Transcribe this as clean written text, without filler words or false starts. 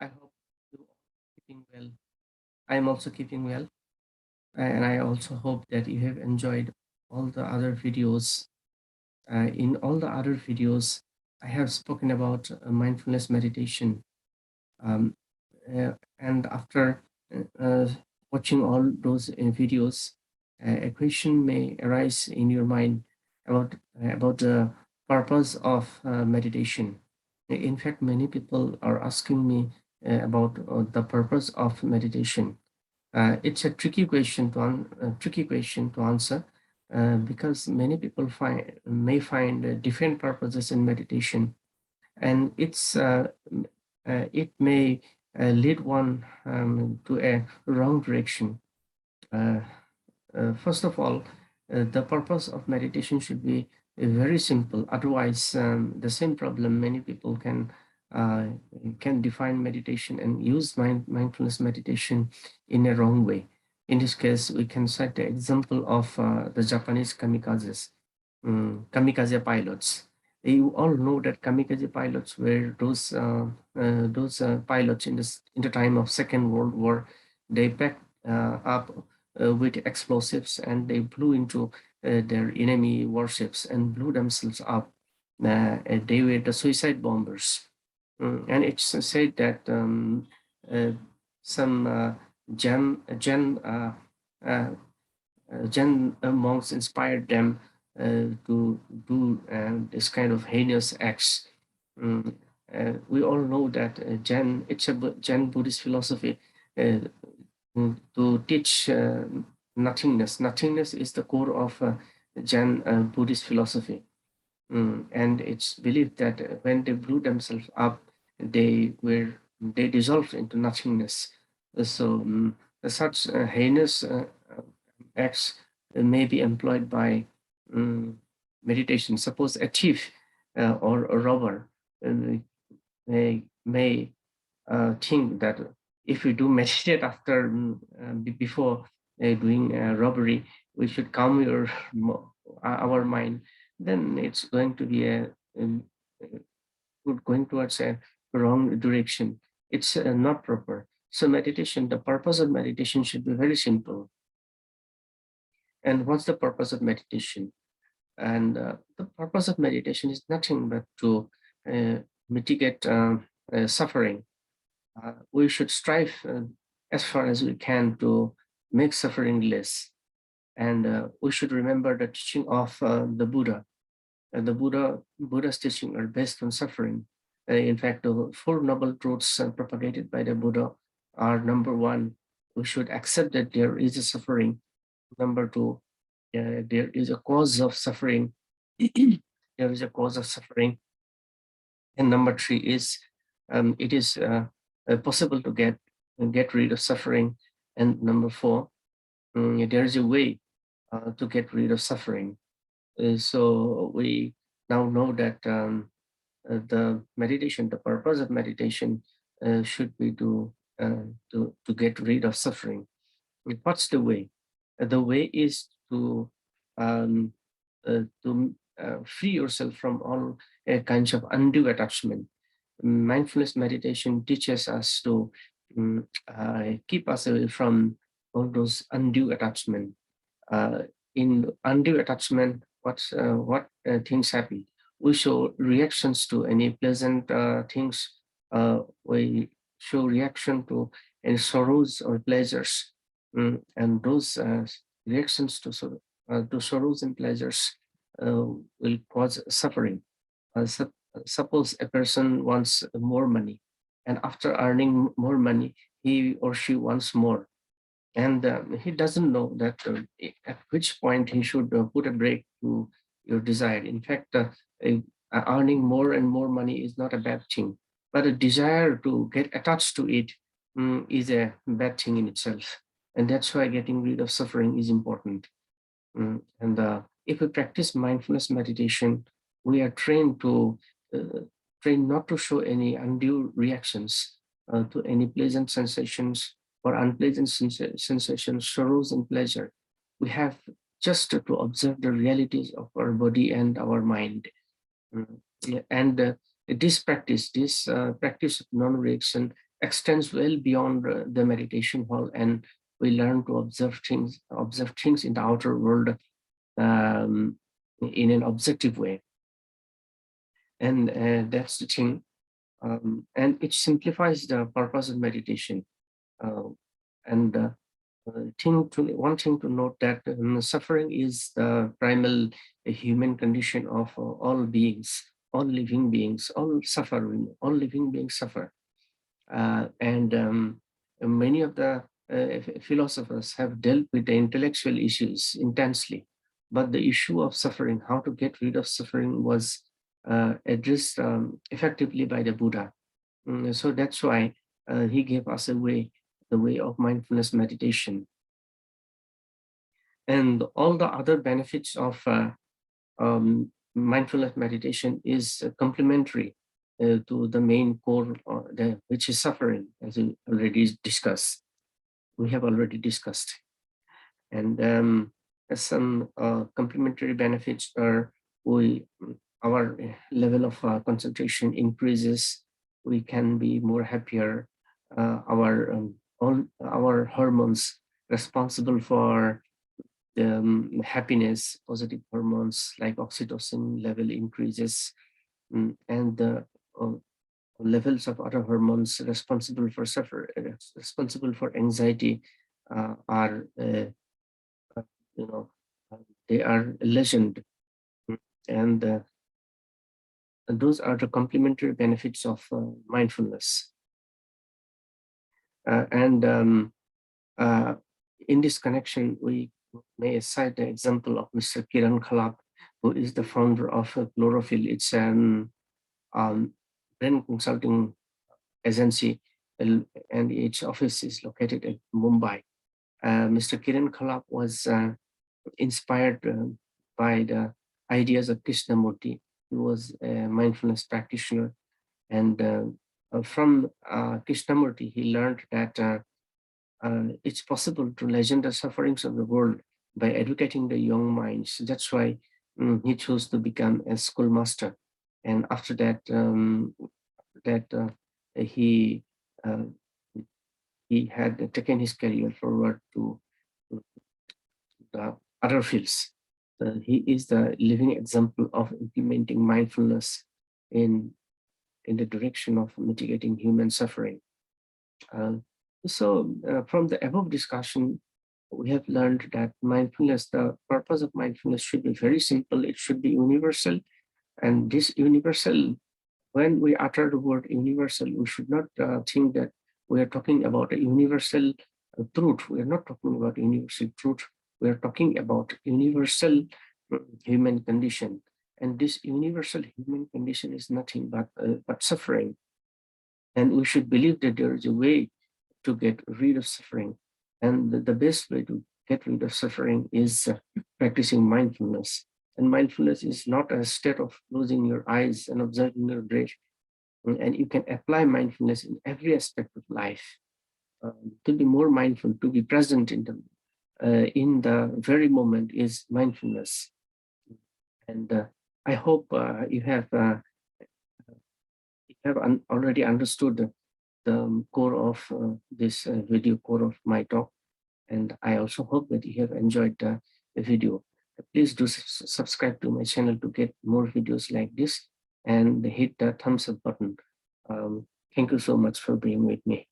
I hope you are keeping well. I am also keeping well, and I also hope that you have enjoyed all the other videos. In all the other videos, I have spoken about mindfulness meditation. Um, and after uh, watching all those videos, a question may arise in your mind about the purpose of meditation. In fact, many people are asking me about the purpose of meditation. It's a tricky question to answer because many people may find different purposes in meditation, and it may lead one to a wrong direction. Uh, First of all, the purpose of meditation should be very simple. Otherwise, the same problem many people uh, can define meditation and use mindfulness meditation in a wrong way. In this case, we can cite the example of the Japanese kamikaze pilots. You all know that kamikaze pilots were those pilots in the time of Second World War. They packed up with explosives, and they blew into their enemy warships and blew themselves up. They were the suicide bombers. And it's said that uh, some uh, Zen monks inspired them to do this kind of heinous acts. Mm, we all know that it's a Zen Buddhist philosophy uh, to teach nothingness. Nothingness is the core of Zen Buddhist philosophy. And it's believed that when they blew themselves up, they dissolved into nothingness. So such heinous acts may be employed by um, meditation. Suppose a thief or a robber may think that if we do meditate after before doing a robbery, we should calm our mind. Then it's going to be um, going towards a wrong direction. It's not proper. So meditation, the purpose of meditation should be very simple. And what's the purpose of meditation? And the purpose of meditation is nothing but to uh, mitigate suffering. We should strive as far as we can to make suffering less. And we should remember the teaching of the Buddha. Buddha's teaching are based on suffering. In fact, the Four Noble Truths propagated by the Buddha are: number one, we should accept that there is a suffering. Number two, there is a cause of suffering. There is a cause of suffering. And number three is it is possible to get rid of suffering. And number four, there is a way to get rid of suffering. So we now know that the meditation, the purpose of meditation, should be to get rid of suffering. What's the way? The way is um, to free yourself from all kinds of undue attachment. Mindfulness meditation teaches us to keep us away from all those undue attachment. Uh, in undue attachment, what things happen? We show reactions to any pleasant things. We show reaction to any sorrows or pleasures. And those reactions to sorrows and pleasures will cause suffering. Suppose a person wants more money, and after earning more money, he or she wants more, and he doesn't know that at which point he should put a break to your desire. In fact, earning more and more money is not a bad thing, but a desire to get attached to it is a bad thing in itself. And that's why getting rid of suffering is important. And if we practice mindfulness meditation, we are uh, trained not to show any undue reactions to any pleasant sensations or unpleasant sensations, sorrows and pleasure. We have just to observe the realities of our body and our mind. Mm, yeah, and this practice of non-reaction extends well beyond the meditation hall, and we learn to observe things in the outer world um, in an objective way. And that's the thing. And it simplifies the purpose of meditation. Uh, and one thing to note that suffering is the primal human condition of all beings, all living beings, all living beings suffer. And many of the philosophers have dealt with the intellectual issues intensely, but the issue of suffering, how to get rid of suffering, was addressed effectively by the Buddha. So that's why he gave us a way, the way of mindfulness meditation. And all the other benefits of mindfulness meditation is complementary to the main core, which is suffering, as we have already discussed. And some complementary benefits are our level of concentration increases, we can be more happier, all our hormones responsible for happiness, positive hormones like oxytocin level increases, and the uh, levels of other hormones responsible for anxiety are you know they are lessened. And those are the complementary benefits of mindfulness. And in this connection, we may cite the example of Mr. Kiran Khalap, who is the founder of Chlorophyll. It's an brain consulting agency, and its office is located at Mumbai. Mr. Kiran Khalap was inspired by the ideas of Krishnamurti. He was a mindfulness practitioner, and from Krishnamurti, he learned that it's possible to lessen the sufferings of the world by educating the young minds. That's why he chose to become a schoolmaster. And after that, he uh, he had taken his career forward to the other fields. He is the living example of implementing mindfulness in the direction of mitigating human suffering. From the above discussion, we have learned that mindfulness, the purpose of mindfulness should be very simple. It should be universal. And this universal, when we utter the word universal, we should not think that we are talking about a universal truth. We are not talking about universal truth. We are talking about universal human condition. And this universal human condition is nothing but suffering. And we should believe that there is a way to get rid of suffering. And the best way to get rid of suffering is practicing mindfulness. And mindfulness is not a state of closing your eyes and observing your breath. And you can apply mindfulness in every aspect of life. To be more mindful, to be present in the very moment is mindfulness. And I hope you have already understood the core of this video, core of my talk. And I also hope that you have enjoyed the video. Please do subscribe to my channel to get more videos like this, and hit the thumbs up button. Thank you so much for being with me.